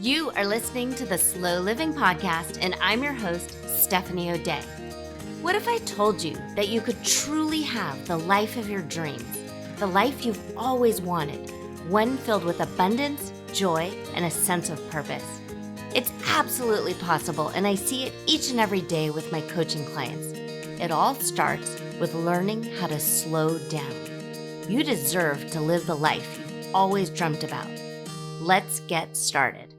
You are listening to the Slow Living Podcast, and I'm your host, Stephanie O'Day. What if I told you that you could truly have the life of your dreams, the life you've always wanted, one filled with abundance, joy, and a sense of purpose? It's absolutely possible, and I see it each and every day with my coaching clients. It all starts with learning how to slow down. You deserve to live the life you've always dreamt about. Let's get started.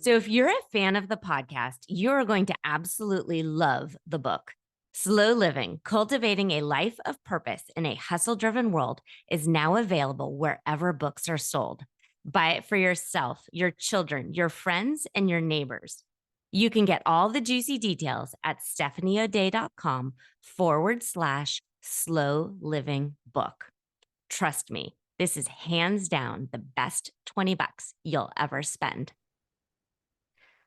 So if you're a fan of the podcast, you're going to absolutely love the book. Slow Living, Cultivating a Life of Purpose in a Hustle-Driven World is now available wherever books are sold. Buy it for yourself, your children, your friends, and your neighbors. You can get all the juicy details at stephanieoday.com/slow living book. Trust me, this is hands down the best $20 you'll ever spend.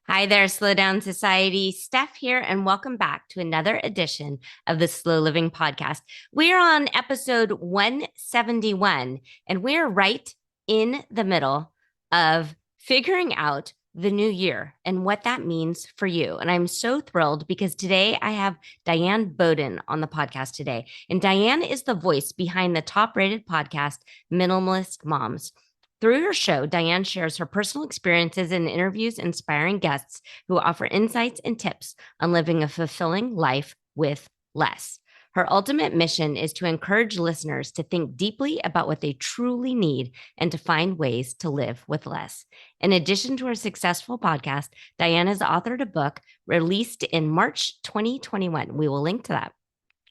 Hi there, Slow Down Society. Steph here, and welcome back to another edition of the Slow Living Podcast. We're on episode 171, and we're right in the middle of figuring out the new year and what that means for you. And I'm so thrilled because today I have Diane Boden on the podcast today. And Diane is the voice behind the top-rated podcast, Minimalist Moms. Through her show, Diane shares her personal experiences and interviews inspiring guests who offer insights and tips on living a fulfilling life with less. Her ultimate mission is to encourage listeners to think deeply about what they truly need and to find ways to live with less. In addition to her successful podcast, Diane has authored a book released in March 2021. We will link to that.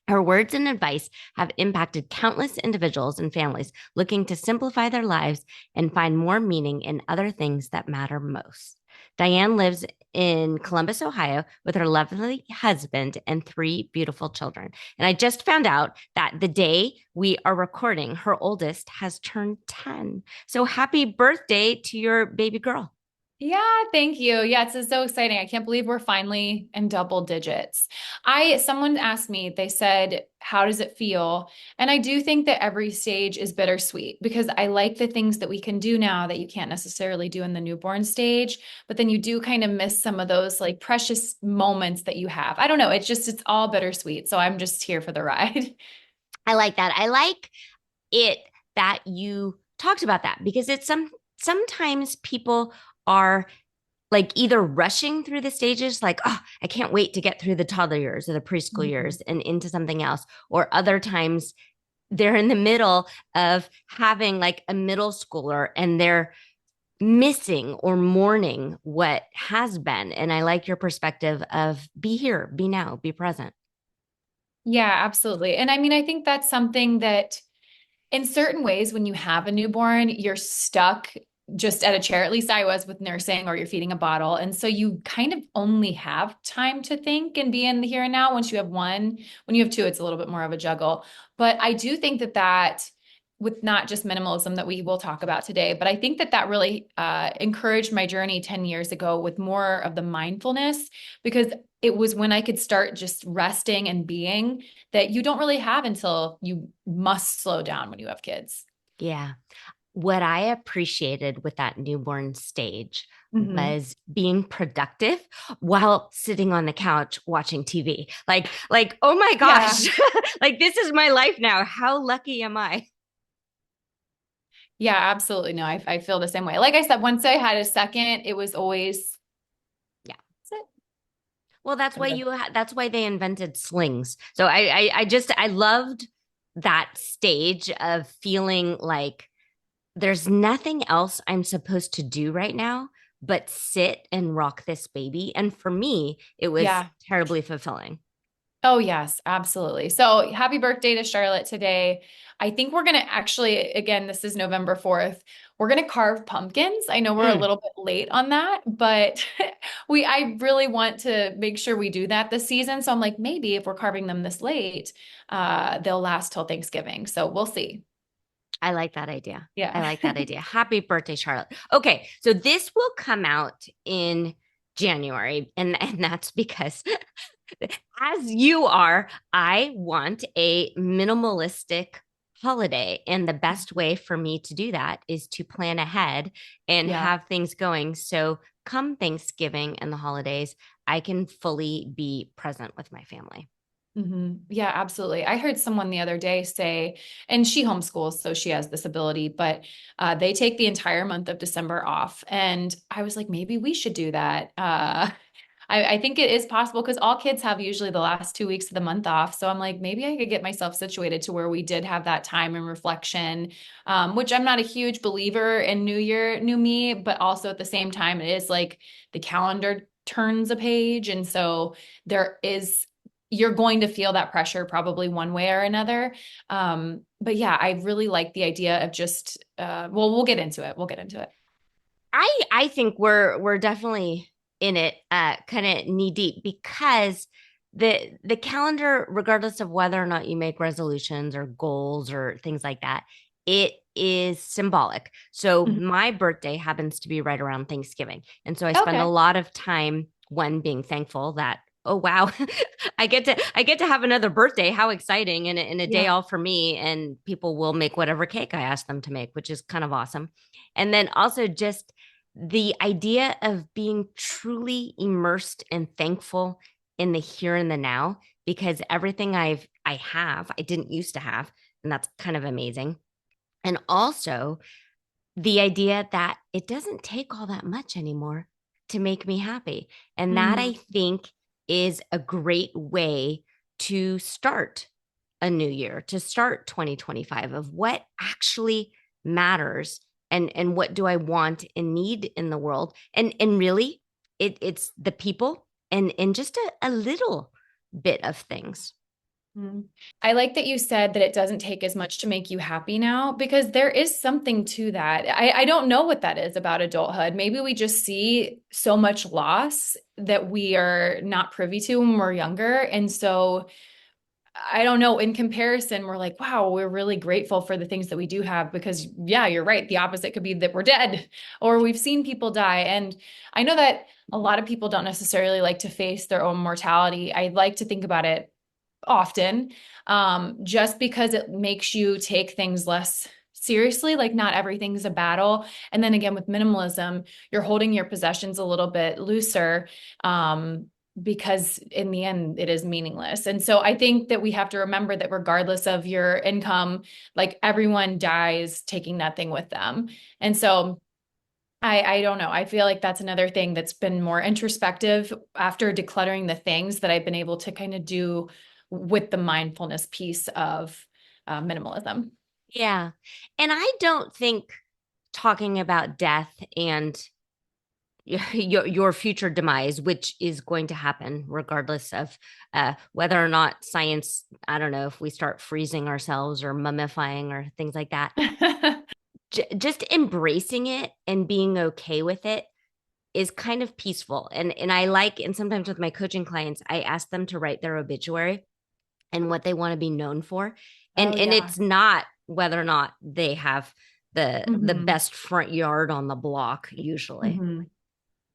Her words and advice have impacted countless individuals and families looking to simplify their lives and find more meaning in other things that matter most. Diane lives in Columbus, Ohio, with her lovely husband and 3 beautiful children. And I just found out that the day we are recording, her oldest has turned 10. So happy birthday to your baby girl. Yeah, thank you. Yeah, it's so exciting. I can't believe we're finally in double digits. Someone asked me, they said, how does it feel? And I do think that every stage is bittersweet because I like the things that we can do now that you can't necessarily do in the newborn stage, but then you do kind of miss some of those like precious moments that you have. I don't know. It's all bittersweet. So I'm just here for the ride. I like that. I like it that you talked about that because sometimes people are like either rushing through the stages, like, oh, I can't wait to get through the toddler years or the preschool years and into something else. Or other times they're in the middle of having like a middle schooler and they're missing or mourning what has been. And I like your perspective of be here, be now, be present. Yeah, absolutely. And I mean, I think that's something that in certain ways, when you have a newborn, you're stuck just at a chair. At least I was with nursing, or you're feeding a bottle. And so you kind of only have time to think and be in the here and now. Once you have one, when you have two, it's a little bit more of a juggle. But I do think that with not just minimalism that we will talk about today, but I think that really encouraged my journey 10 years ago with more of the mindfulness, because it was when I could start just resting and being that you don't really have until you must slow down when you have kids. Yeah. What I appreciated with that newborn stage Mm-hmm. was being productive while sitting on the couch watching TV. Like, oh my Yeah. gosh, like this is my life now. How lucky am I? Yeah, absolutely. No, I feel the same way. Like I said, once I had a second, it was always, Yeah. that's Well, that's why it. that's why they invented slings. So I loved that stage of feeling like there's nothing else I'm supposed to do right now but sit and rock this baby. And for me, it was Yeah. terribly fulfilling. Oh, yes, absolutely. So happy birthday to Charlotte today. I think we're going to actually, again, this is November 4th. We're going to carve pumpkins. I know we're a Mm. little bit late on that, but I really want to make sure we do that this season. So I'm like, maybe if we're carving them this late, they'll last till Thanksgiving. So we'll see. I like that idea. I Yeah. like that idea. Happy birthday, Charlotte. Okay, so this will come out in January, and that's because as you are, I want a minimalistic holiday. And the best way for me to do that is to plan ahead and Yeah. have things going. So come Thanksgiving and the holidays, I can fully be present with my family. Yeah, absolutely. I heard someone the other day say, and she homeschools, so she has this ability, but they take the entire month of December off. And I was like, maybe we should do that. I think it is possible because all kids have usually the last 2 weeks of the month off. So I'm like, maybe I could get myself situated to where we did have that time and reflection, which I'm not a huge believer in New Year, new me, but also at the same time, it is like the calendar turns a page. And so there is you're going to feel that pressure probably one way or another. But yeah, I really like the idea of just well, we'll get into it. We'll get into it. I think we're definitely in it kind of knee deep because the calendar, regardless of whether or not you make resolutions or goals or things like that, it is symbolic. So Mhm. my birthday happens to be right around Thanksgiving. And so I spend a Okay. lot of time one being thankful that, oh wow, I get to have another birthday. How exciting. And a day Yeah. off for me, and people will make whatever cake I ask them to make, which is kind of awesome. And then also just the idea of being truly immersed and thankful in the here and the now, because everything I didn't used to have, and that's kind of amazing. And also the idea that it doesn't take all that much anymore to make me happy. And that I Mhm. think is a great way to start a new year, to start 2025, of what actually matters, and what do I want and need in the world. And really it's the people and just a little bit of things. Mhm. I like that you said that it doesn't take as much to make you happy now, because there is something to that. I don't know what that is about adulthood. Maybe we just see so much loss that we are not privy to when we're younger. And so I don't know, in comparison, we're like, wow, we're really grateful for the things that we do have because, yeah, you're right. The opposite could be that we're dead or we've seen people die. And I know that a lot of people don't necessarily like to face their own mortality. I like to think about it often, just because it makes you take things less seriously. Like, not everything's a battle. And then again, with minimalism, you're holding your possessions a little bit looser. Because in the end, it is meaningless. And so I think that we have to remember that regardless of your income, like everyone dies taking that thing with them. And so I don't know. I feel like that's another thing that's been more introspective after decluttering the things that I've been able to kind of do with the mindfulness piece of minimalism. Yeah. And I don't think talking about death and your future demise, which is going to happen regardless of whether or not science, I don't know, if we start freezing ourselves or mummifying or things like that. Just embracing it and being okay with it is kind of peaceful. And I like, and sometimes with my coaching clients, I ask them to write their obituary and what they want to be known for. Oh, And yeah. it's not whether or not they have the hmm best front yard on the block usually. hmm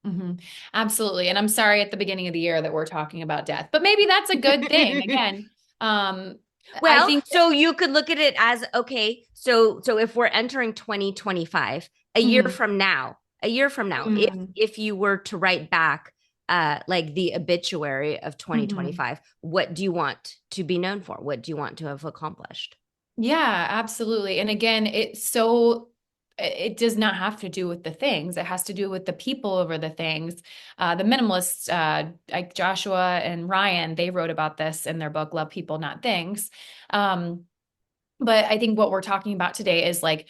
hmm Absolutely. And I'm sorry at the beginning of the year that we're talking about death, but maybe that's a good thing. Again, I Well, think, so you could look at it as, okay, so if we're entering 2025, mhm, a year from now, mhm, if you were to write back like the obituary of mhm. 2025, what do you want to be known for? What do you want to have accomplished? Yeah, absolutely. And again, it does not have to do with the things. It has to do with the people over the things. The minimalists, like Joshua and Ryan, they wrote about this in their book, Love People, Not Things. Um, But I think what we're talking about today is like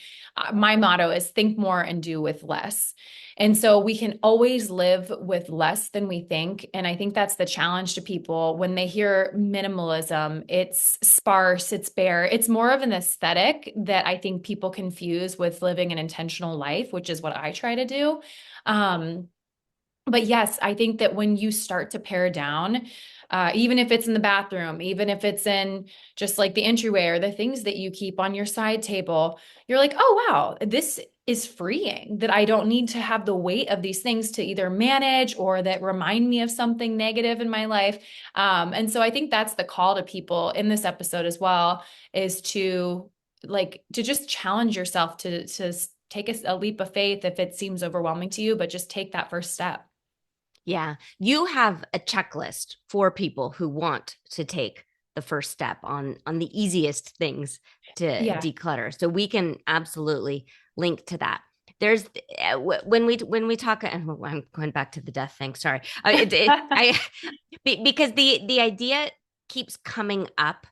my motto is think more and do with less. And so we can always live with less than we think. And I think that's the challenge to people when they hear minimalism. It's sparse, it's bare, it's more of an aesthetic that I think people confuse with living an intentional life, which is what I try to do. Um, but yes, I think that when you start to pare down, even if it's in the bathroom, even if it's in just like the entryway or the things that you keep on your side table, you're like, oh, wow, this is freeing that I don't need to have the weight of these things to either manage or that remind me of something negative in my life. And so I think that's the call to people in this episode as well, is to like to just challenge yourself to take a leap of faith if it seems overwhelming to you, but just take that first step. Yeah. You have a checklist for people who want to take the first step on the easiest things to Yeah. declutter. So we can absolutely link to that. There's when we talk, and I'm going back to the death thing. Sorry, I because the idea keeps coming up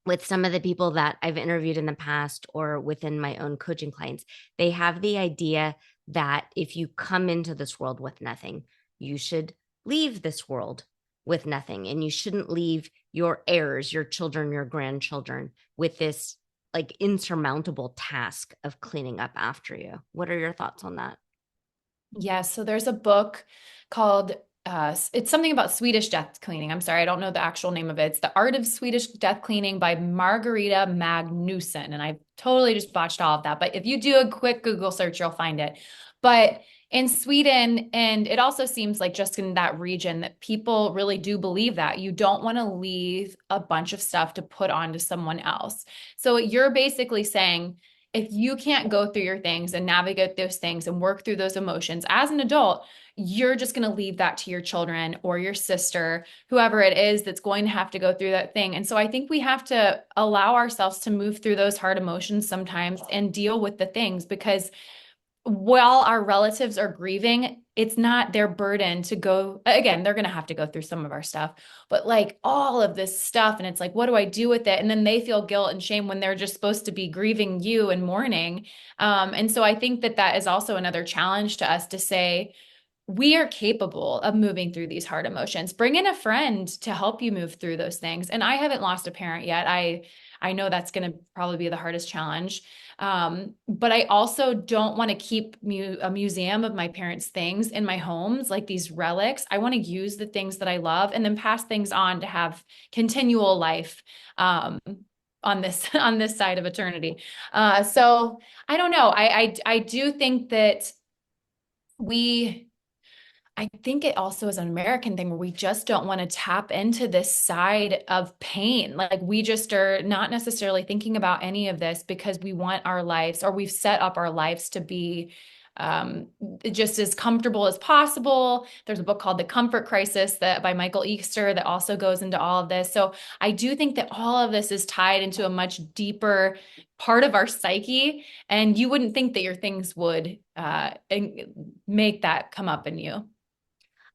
with some of the people that I've interviewed in the past or within my own coaching clients. They have the idea that if you come into this world with nothing, you should leave this world with nothing. And you shouldn't leave your heirs, your children, your grandchildren with this like insurmountable task of cleaning up after you. What are your thoughts on that? Yeah, so there's a book called it's something about Swedish death cleaning. I'm sorry, I don't know the actual name of it. It's The Art of Swedish Death Cleaning by Margareta Magnusson. And I totally just botched all of that. But if you do a quick Google search, you'll find it. But in Sweden, and it also seems like just in that region, that people really do believe that you don't want to leave a bunch of stuff to put onto someone else. So you're basically saying, if you can't go through your things and navigate those things and work through those emotions as an adult, you're just going to leave that to your children or your sister, whoever it is that's going to have to go through that thing. And so I think we have to allow ourselves to move through those hard emotions sometimes and deal with the things, because while our relatives are grieving, it's not their burden to go. Again, they're going to have to go through some of our stuff, but like all of this stuff. And it's like, what do I do with it? And then they feel guilt and shame when they're just supposed to be grieving you and mourning. And so I think that that is also another challenge to us to say, we are capable of moving through these hard emotions. Bring in a friend to help you move through those things. And I haven't lost a parent yet. I know that's going to probably be the hardest challenge. But I also don't want to keep a museum of my parents' things in my homes, like these relics. I want to use the things that I love and then pass things on to have continual life on this on this side of eternity. So I don't know. I do think that we I think it also is an American thing where we just don't want to tap into this side of pain. Like we just are not necessarily thinking about any of this because we want our lives, or we've set up our lives to be um, just as comfortable as possible. There's a book called The Comfort Crisis that by Michael Easter that also goes into all of this. So I do think that all of this is tied into a much deeper part of our psyche, and you wouldn't think that your things would make that come up in you.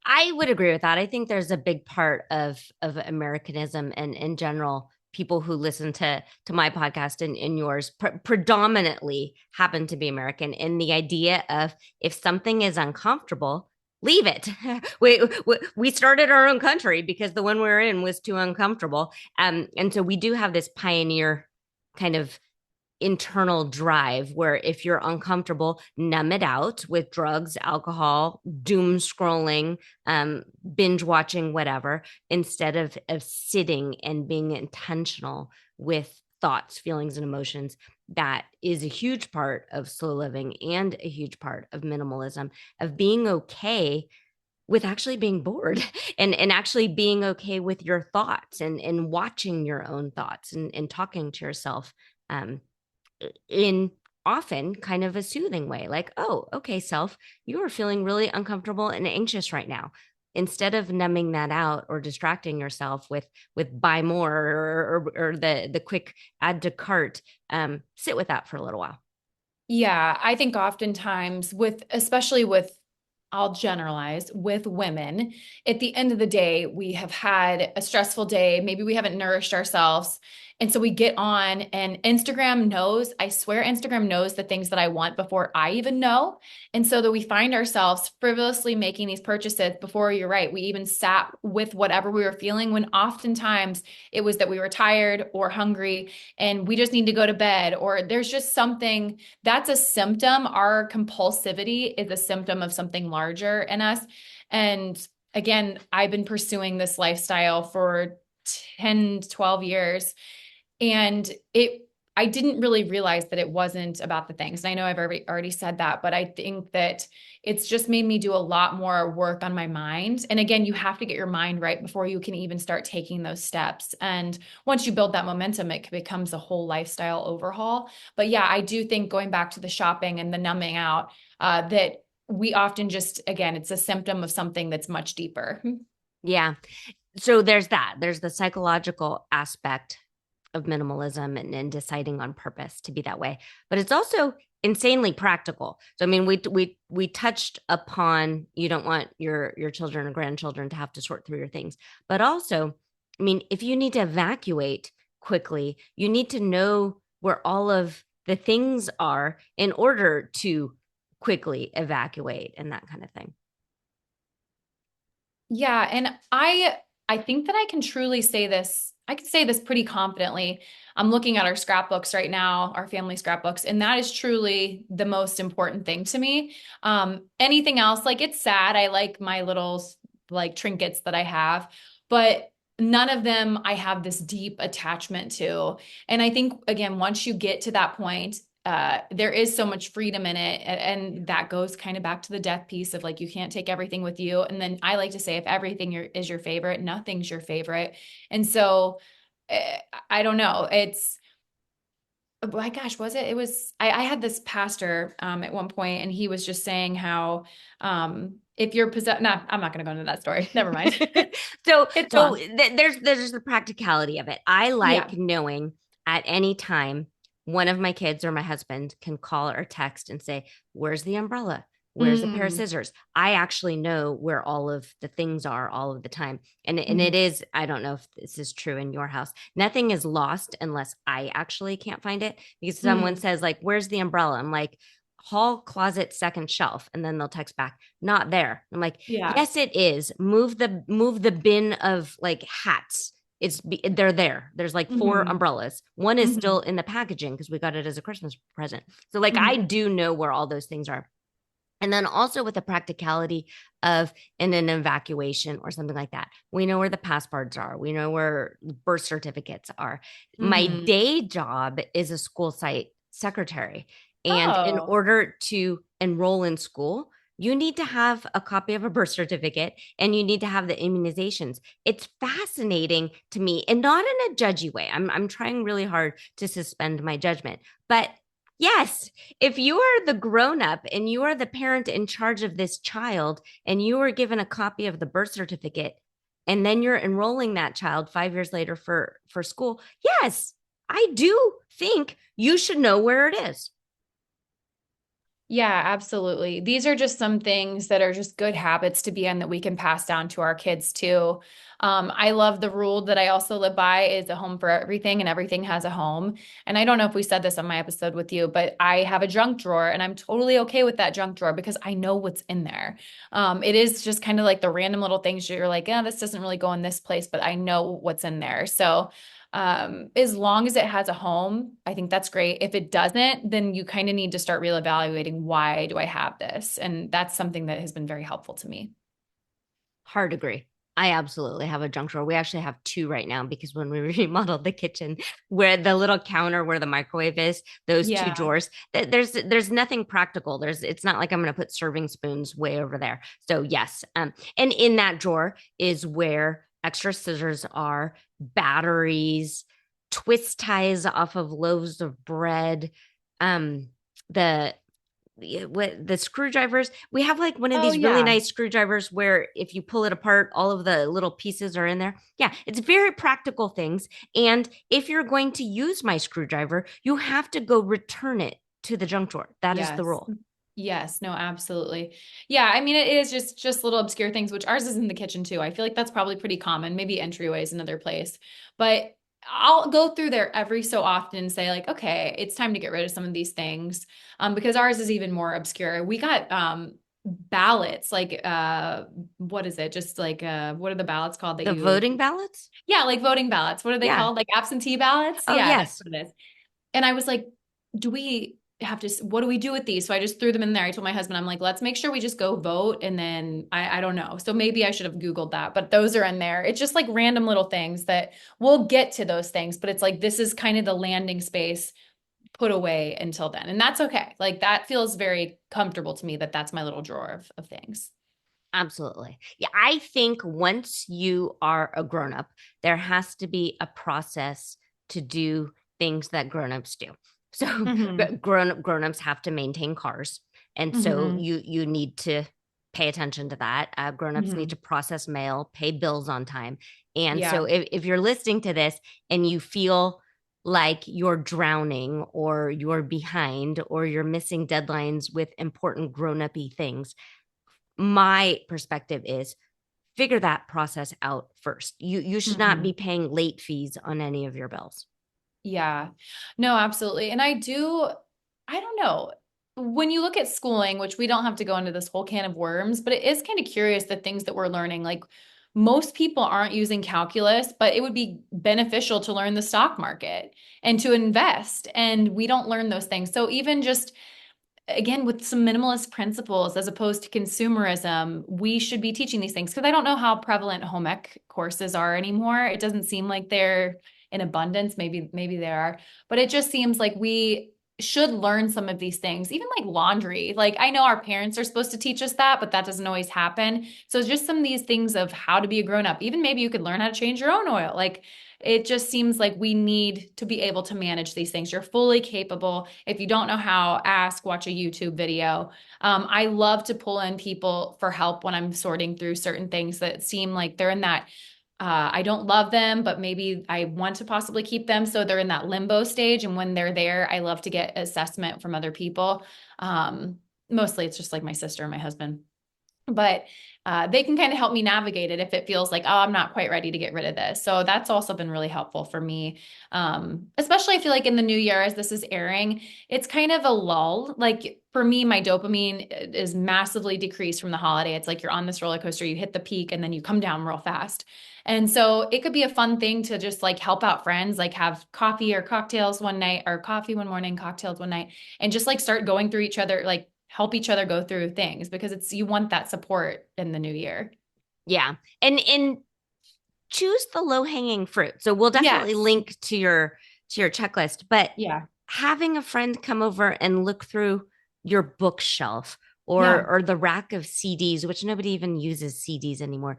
I would agree with that. I think there's a big part of Americanism and in general, people who listen to my podcast and yours predominantly happen to be American. And the idea of if something is uncomfortable, leave it. We started our own country because the one we were in was too uncomfortable. And so we do have this pioneer kind of internal drive where if you're uncomfortable, numb it out with drugs, alcohol, doom scrolling, binge watching, whatever, instead of sitting and being intentional with thoughts, feelings, and emotions. That is a huge part of slow living and a huge part of minimalism, of being okay with actually being bored and actually being okay with your thoughts and watching your own thoughts and talking to yourself um, in often kind of a soothing way, like, oh, okay, self, you are feeling really uncomfortable and anxious right now. Instead of numbing that out or distracting yourself with buy more or the quick add to cart, sit with that for a little while. Yeah, I think oftentimes especially with, I'll generalize with women, at the end of the day, we have had a stressful day. Maybe we haven't nourished ourselves. And so we get on, and Instagram knows, I swear Instagram knows the things that I want before I even know. And so that we find ourselves frivolously making these purchases before, you're right, we even sat with whatever we were feeling, when oftentimes it was that we were tired or hungry and we just need to go to bed, or there's just something that's a symptom. Our compulsivity is a symptom of something larger in us. And again, I've been pursuing this lifestyle for 10, 12 years. And I didn't really realize that it wasn't about the things. And I know I've already said that, but I think that it's just made me do a lot more work on my mind. And again, you have to get your mind right before you can even start taking those steps. And once you build that momentum, it becomes a whole lifestyle overhaul. But yeah, I do think going back to the shopping and the numbing out, that we often just, again, it's a symptom of something that's much deeper. Yeah. So there's that. There's the psychological aspect of minimalism and deciding on purpose to be that way. But it's also insanely practical. So I mean, we touched upon you don't want your children or grandchildren to have to sort through your things. But also, I mean, if you need to evacuate quickly, you need to know where all of the things are in order to quickly evacuate and that kind of thing. Yeah, and I think that I can truly say this. I can say this pretty confidently. I'm looking at our scrapbooks right now, our family scrapbooks, and that is truly the most important thing to me. Anything else, like it's sad. I like my little like trinkets that I have, but none of them I have this deep attachment to. And I think again, once you get to that point, there is so much freedom in it. And that goes kind of back to the death piece of like, you can't take everything with you. And then I like to say, if everything is your favorite, nothing's your favorite. And so I don't know. It's, my gosh, was it? It was, I had this pastor at one point and he was just saying how, if you're possessed, no, I'm not going to go into that story. Never mind. so It's so long. there's the practicality of it. I like Yeah. knowing at any time one of my kids or my husband can call or text and say, "Where's the umbrella? Where's a pair of Mm, scissors?" I actually know where all of the things are all of the time. And mhm. it is, I don't know if this is true in your house. Nothing is lost unless I actually can't find it because someone Mm, says like, "Where's the umbrella?" I'm like, hall closet second shelf, and then they'll text back, not there. I'm like, yeah. yes it is. Move the bin of like hats. They're there. There's like four Hmm. umbrellas. One is Hmm. still in the packaging because we got it as a Christmas present. So like I Hmm. do know where all those things are. And then also with the practicality of in an evacuation or something like that, we know where the passports are. We know where birth certificates are. My Hmm. day job is a school site secretary. And in Oh, order to enroll in school, you need to have a copy of a birth certificate and you need to have the immunizations. It's fascinating to me and not in a judgy way. I'm trying really hard to suspend my judgment. But yes, if you are the grown up and you are the parent in charge of this child and you are given a copy of the birth certificate and then you're enrolling that child 5 years later for school, yes, I do think you should know where it is. yeah, absolutely. These are just some things that are just good habits to be in that we can pass down to our kids too. I love the rule that I also live by is a home for everything and everything has a home. And I don't know if we said this on my episode with you, but I have a junk drawer and I'm totally okay with that junk drawer because I know what's in there. It is just kind of like the random little things you're like, yeah, this doesn't really go in this place, but I know what's in there. So as long as it has a home, I think that's great. If it doesn't, then you kind of need to start reevaluating why do I have this? And that's something that has been very helpful to me. Hard agree. I absolutely have a junk drawer. We actually have two right now because when we remodeled the kitchen, where the little counter where the microwave is, those two Yeah. drawers, there's nothing practical. It's not like I'm going to put serving spoons way over there. So yes, and in that drawer is where extra scissors are, batteries, twist ties off of loaves of bread, the what the screwdrivers, we have like one of Oh, these really yeah. nice screwdrivers where if you pull it apart all of the little pieces are in there. Yeah, it's very practical things. And if you're going to use my screwdriver, you have to go return it to the junk drawer. That is the Yes. rule. Yes, no, absolutely. Yeah, I mean it is just little obscure things, which ours is in the kitchen too. I feel like that's probably pretty common. Maybe entryway is another place. But I'll go through there every so often and say like, okay, it's time to get rid of some of these things. Because ours is even more obscure. We got ballots, like what is it? Just like what are the ballots called that The you voting ballots. yeah, like voting ballots. What are they Yeah. called? Like absentee ballots? Oh Yeah, that's yes. what it is. And I was like, do we have to, what do we do with these? So I just threw them in there. I told my husband, I'm like, let's make sure we just go vote. And then I don't know. So maybe I should have Googled that, but those are in there. It's just like random little things that we'll get to those things, but it's like, this is kind of the landing space put away until then. And that's okay. Like that feels very comfortable to me that that's my little drawer of things. Absolutely. Yeah, I think once you are a grown up, there has to be a process to do things that grown-ups do. So Mm-hmm. grown-ups have to maintain cars. And so Mm-hmm. you need to pay attention to that. Grown-ups need Mm-hmm. to process mail, pay bills on time. And so Yeah. if you're listening to this and you feel like you're drowning or you're behind or you're missing deadlines with important grown-up things, my perspective is figure that process out first. You should not Mm-hmm. be paying late fees on any of your bills. Yeah. No, absolutely. And I don't know. When you look at schooling, which we don't have to go into this whole can of worms, but it is kind of curious the things that we're learning. Like most people aren't using calculus, but it would be beneficial to learn the stock market and to invest. And we don't learn those things. So even just again with some minimalist principles as opposed to consumerism, we should be teaching these things because I don't know how prevalent home ec courses are anymore. It doesn't seem like they're in abundance. Maybe they are, but it just seems like we should learn some of these things, even like laundry. Like I know our parents are supposed to teach us that, but that doesn't always happen. So it's just some of these things of how to be a grown up. Even maybe you could learn how to change your own oil. Like it just seems like we need to be able to manage these things. You're fully capable. If you don't know how, ask, watch a YouTube video. I love to pull in people for help when I'm sorting through certain things that seem like they're in that I don't love them, but maybe I want to possibly keep them. So they're in that limbo stage. And when they're there, I love to get assessment from other people. Mostly it's just like my sister and my husband, but they can kind of help me navigate it if it feels like, oh, I'm not quite ready to get rid of this. So that's also been really helpful for me. Especially I feel like in the new year, as this is airing, it's kind of a lull. Like for me, my dopamine is massively decreased from the holiday. It's like you're on this roller coaster, you hit the peak and then you come down real fast. And so it could be a fun thing to just like help out friends, like have coffee or cocktails one night or coffee one morning, cocktails one night, and just like start going through each other, like help each other go through things because it's you want that support in the new year. Yeah. And choose the low-hanging fruit. So we'll definitely Yes. link to your checklist, but Yeah. having a friend come over and look through your bookshelf Yeah. or the rack of CDs, which nobody even uses CDs anymore.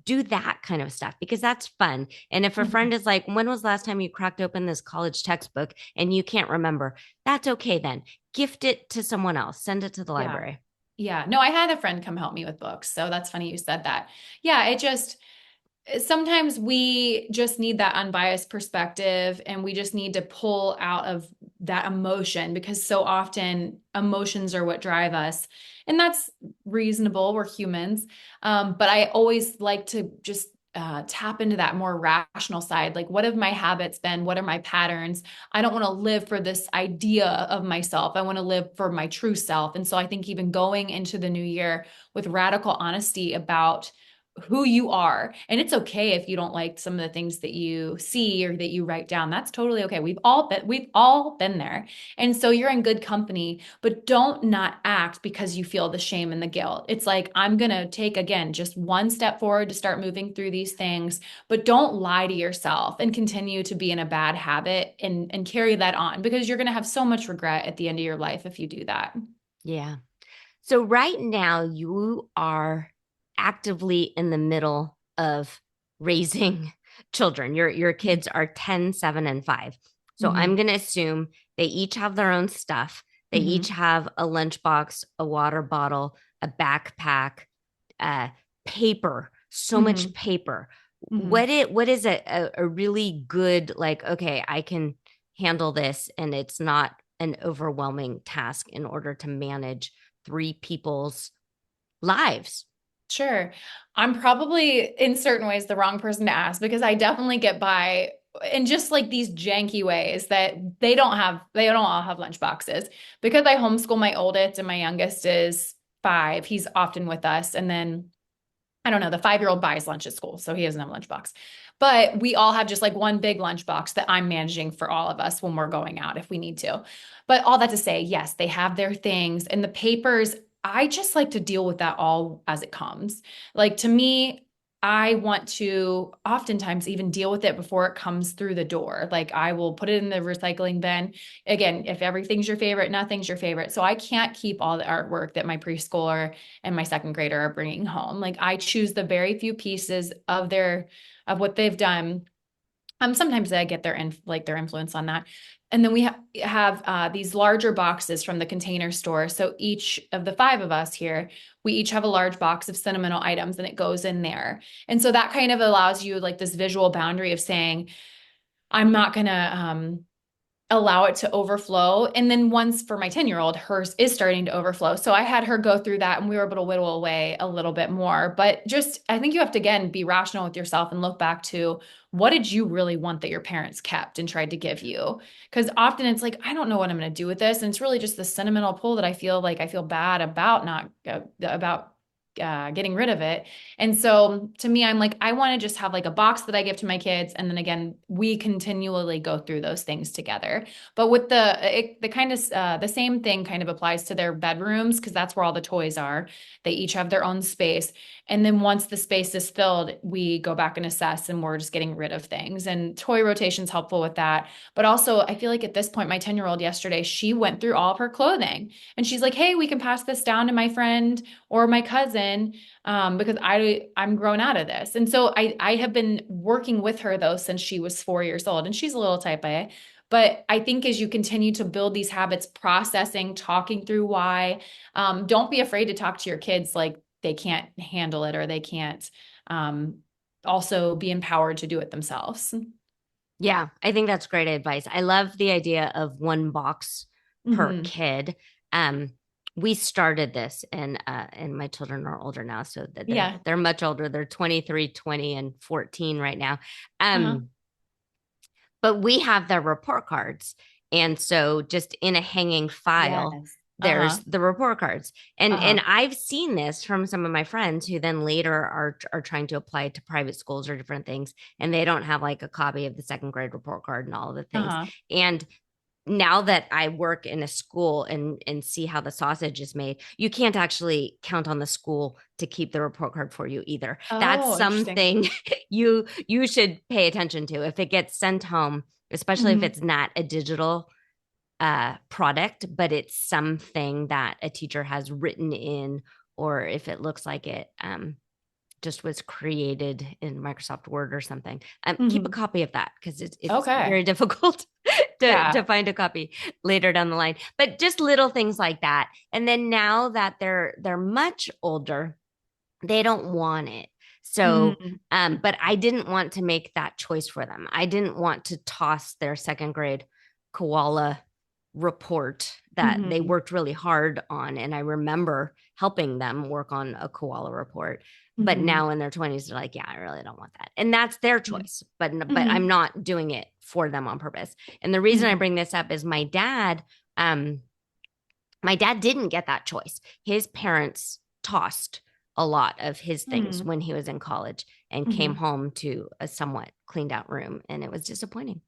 Do that kind of stuff because that's fun. And if a friend Mhm. is like, when was the last time you cracked open this college textbook and you can't remember? That's okay then. Gift it to someone else, send it to the Yeah. library. Yeah. No, I had a friend come help me with books. So that's funny you said that. Yeah, it just sometimes we just need that unbiased perspective and we just need to pull out of that emotion because so often emotions are what drive us. And that's reasonable. We're humans. But I always like to just tap into that more rational side. Like, what have my habits been? What are my patterns? I don't want to live for this idea of myself. I want to live for my true self. And so I think even going into the new year with radical honesty about who you are. And it's okay if you don't like some of the things that you see or that you write down. That's totally okay. We've all been there. And so you're in good company, but don't not act because you feel the shame and the guilt. It's like I'm going to take again just one step forward to start moving through these things, but don't lie to yourself and continue to be in a bad habit and carry that on because you're going to have so much regret at the end of your life if you do that. Yeah. So right now you are actively in the middle of raising children. Your kids are 10, 7, and 5. So I'm Mhm. going to assume they each have their own stuff. They each Mhm. have a lunchbox, a water bottle, a backpack, uh, paper, so much Mhm. paper. Mhm. What is a really good, like, okay, I can handle this and it's not an overwhelming task in order to manage three people's lives. Sure. I'm probably in certain ways the wrong person to ask because I definitely get by in just like these janky ways that they don't all have lunch boxes. Because I homeschool my oldest and my youngest is 5, he's often with us. And then I don't know, the 5-year-old buys lunch at school, so he doesn't have a lunchbox. But we all have just like one big lunchbox that I'm managing for all of us when we're going out if we need to. But all that to say, yes, they have their things and the papers. I just like to deal with that all as it comes. Like to me, I want to oftentimes even deal with it before it comes through the door. Like I will put it in the recycling bin. Again, if everything's your favorite, nothing's your favorite. So I can't keep all the artwork that my preschooler and my second grader are bringing home. Like I choose the very few pieces of what they've done. Sometimes I get their influence on that. And then we have these larger boxes from the Container Store. So each of the 5 of us here, we each have a large box of sentimental items and it goes in there. And so that kind of allows you like this visual boundary of saying, I'm not going to allow it to overflow. And then once for my 10-year-old, hers is starting to overflow. So I had her go through that and we were able to whittle away a little bit more. But just, I think you have to, again, be rational with yourself and look back to what did you really want that your parents kept and tried to give you? Because often it's like, I don't know what I'm going to do with this. And it's really just the sentimental pull that I feel like I feel bad about not, about getting rid of it. And so to me, I'm like, I want to just have like a box that I give to my kids. And then again, we continually go through those things together. But with the kind of, the same thing kind of applies to their bedrooms because that's where all the toys are. They each have their own space. And then once the space is filled, we go back and assess and we're just getting rid of things. And toy rotation is helpful with that. But also, I feel like at this point, my 10-year-old yesterday, she went through all of her clothing and she's like, hey, we can pass this down to my friend or my cousin because I'm grown out of this. And so I have been working with her though since she was 4 years old, and she's a little type A. But I think as you continue to build these habits, processing, talking through why, don't be afraid to talk to your kids like they can't handle it or they can't um, also be empowered to do it themselves. Yeah, I think that's great advice. I love the idea of one box per Hmm. kid. Um, we started this and my children are older now, so that Yeah. they're much older. They're 23, 20, and 14 right now. Uh-huh. But we have their report cards. And so just in a hanging file, Yes. there's Uh-huh. the report cards. And Uh-huh. I've seen this from some of my friends who then later are trying to apply it to private schools or different things. And they don't have like a copy of the second grade report card and all of the things. Uh-huh. And now that I work in a school and see how the sausage is made, you can't actually count on the school to keep the report card for you either. That's Oh, interesting. something you should pay attention to. If it gets sent home, especially if Hmm. it's not a digital product, but it's something that a teacher has written in, or if it looks like it just was created in Microsoft Word or something. Keep a Hmm. copy of that because it's Okay. very difficult to Yeah. find a copy later down the line. But just little things like that. And then now that they're much older, they don't want it. So, Mm-hmm. but I didn't want to make that choice for them. I didn't want to toss their second grade koala report that they Hmm. worked really hard on. And I remember helping them work on a koala report. But Hmm. now in their 20s, they're like, yeah, I really don't want that. And that's their choice. But I'm Hmm. not doing it for them on purpose. And the reason I Hmm. bring this up is um, my dad didn't get that choice. His parents tossed a lot of his things Hmm. when he was in college and came Hmm. home to a somewhat cleaned out room. And it was disappointing.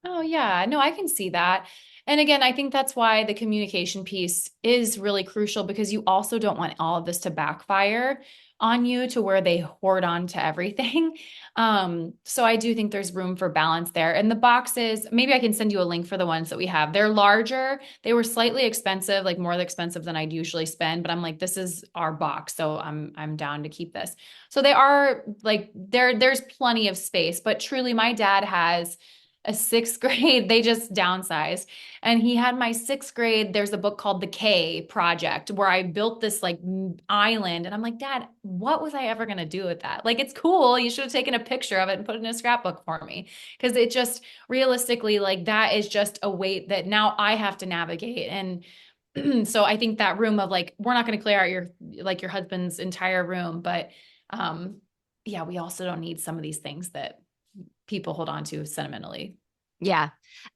Oh, yeah. No, I can see that. And again, I think that's why the communication piece is really crucial because you also don't want all of this to backfire on you to where they hoard on to everything. So I do think there's room for balance there. And the boxes, maybe I can send you a link for the ones that we have. They're larger. They were slightly expensive, like more expensive than I'd usually spend, but I'm like, this is our box, so I'm down to keep this. So they are like there's plenty of space, but truly my dad has a sixth grade, they just downsized. And he had my sixth grade, there's a book called The K Project where I built this like island. And I'm like, Dad, what was I ever going to do with that? Like, it's cool. You should have taken a picture of it and put it in a scrapbook for me. Because it just realistically, like, that is just a weight that now I have to navigate. And so I think that room of like, we're not going to clear out your husband's entire room. But yeah, we also don't need some of these things that people hold on to sentimentally. Yeah.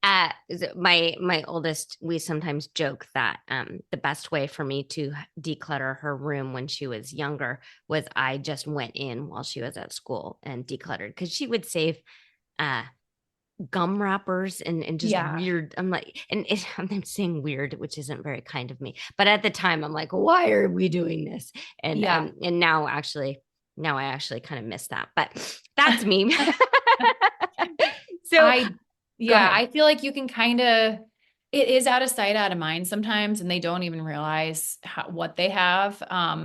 My oldest, we sometimes joke that the best way for me to declutter her room when she was younger was I just went in while she was at school and decluttered because she would save uh gum wrappers and just Yeah. weird. I'm like, I'm saying weird, which isn't very kind of me. But at the time, I'm like, why are we doing this? Yeah. And now I actually kind of miss that. But that's me. So I, go yeah, ahead. I feel like you can kind of, it is out of sight, out of mind sometimes, and they don't even realize what they have.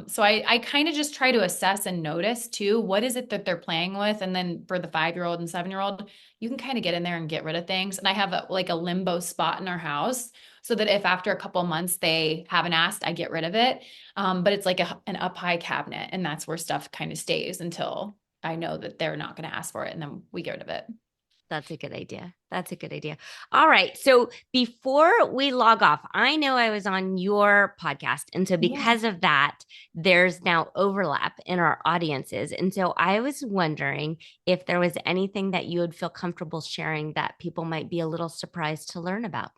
So I kind of just try to assess and notice too, what is it that they're playing with? And then for the 5-year-old and 7-year-old, you can kind of get in there and get rid of things. And I have like a limbo spot in our house so that if after a couple months they haven't asked, I get rid of it. But it's like an up high cabinet, and that's where stuff kind of stays until I know that they're not going to ask for it, and then we get rid of it. That's a good idea. That's a good idea. All right. So before we log off, I know I was on your podcast. And so Yeah. because of that, there's now overlap in our audiences. And so I was wondering if there was anything that you would feel comfortable sharing that people might be a little surprised to learn about.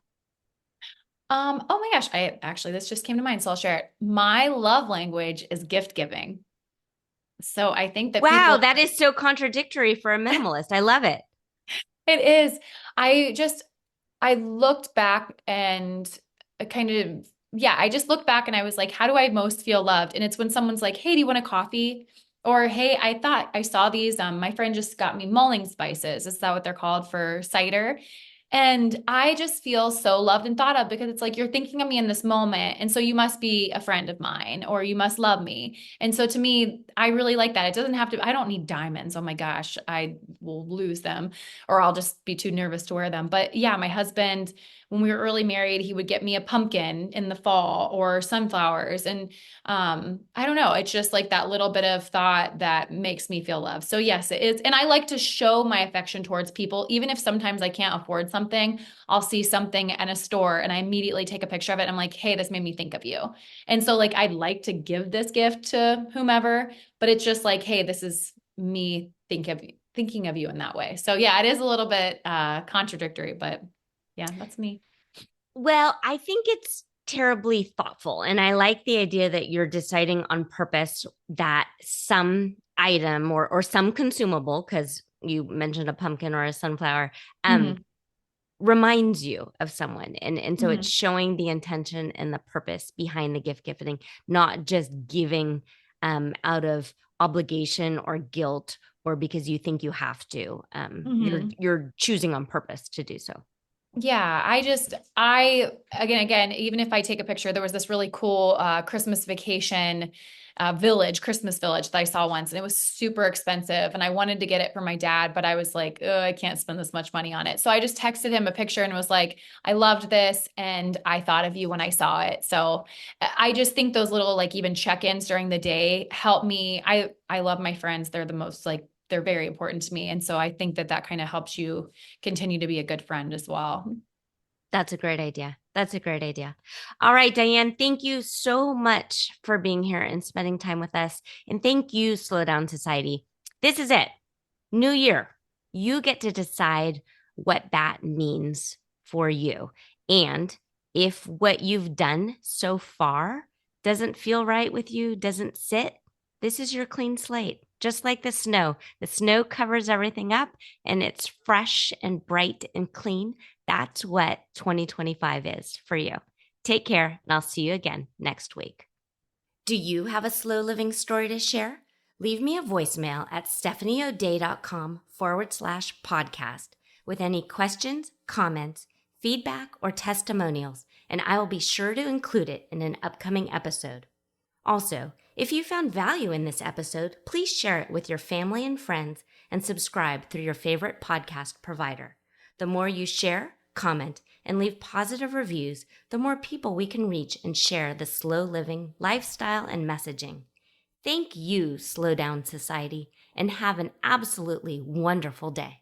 Oh my gosh, I actually this just came to mind, so I'll share it. My love language is gift giving. So I think that Wow, people that is so contradictory for a minimalist. I love it. it is. I just I looked back and kind of yeah, I just looked back and I was like, how do I most feel loved? And it's when someone's like, "Hey, do you want a coffee?" Or, "Hey, I thought I saw these my friend just got me mulling spices." Is that what they're called for cider? And I just feel so loved and thought of because it's like you're thinking of me in this moment. And so you must be a friend of mine or you must love me. And so to me, I really like that. It doesn't have to, I don't need diamonds. Oh my gosh, I will lose them or I'll just be too nervous to wear them. But yeah, my husband, when we were early married, he would get me a pumpkin in the fall or sunflowers. And I don't know, it's just like that little bit of thought that makes me feel loved. So yes, it is. And I like to show my affection towards people, even if sometimes I can't afford something. I'll see something in a store and I immediately take a picture of it. I'm like, hey, this made me think of you. And so like I'd like to give this gift to whomever, but it's just like, hey, this is me thinking of you in that way. So yeah, it is a little bit contradictory, but yeah, that's me. Well, I think it's terribly thoughtful. And I like the idea that you're deciding on purpose that some item or some consumable, because you mentioned a pumpkin or a sunflower, um, Hmm. reminds you of someone. And so it's Hmm. showing the intention and the purpose behind the gift giving, not just giving out of obligation or guilt or because you think you have to. Hmm. You're choosing on purpose to do so. Yeah, again, even if I take a picture, there was this really cool Christmas vacation Christmas village that I saw once, and it was super expensive. And I wanted to get it for my dad, but I was like, oh, I can't spend this much money on it. So I just texted him a picture and was like, I loved this, and I thought of you when I saw it. So I just think those little like even check-ins during the day help me. I love my friends. They're the most like they're very important to me. And so I think that that kind of helps you continue to be a good friend as well. That's a great idea. That's a great idea. All right, Diane, thank you so much for being here and spending time with us. And thank you, Slow Down Society. This is it. New year. You get to decide what that means for you. And if what you've done so far doesn't feel right with you, doesn't sit, this is your clean slate. Just like the snow. The snow covers everything up and it's fresh and bright and clean. That's what 2025 is for you. Take care, and I'll see you again next week. Do you have a slow living story to share? Leave me a voicemail at stephanieoday.com/podcast with any questions, comments, feedback, or testimonials, and I will be sure to include it in an upcoming episode. Also, if you found value in this episode, please share it with your family and friends and subscribe through your favorite podcast provider. The more you share, comment, and leave positive reviews, the more people we can reach and share the slow living lifestyle and messaging. Thank you, Slow Down Society, and have an absolutely wonderful day.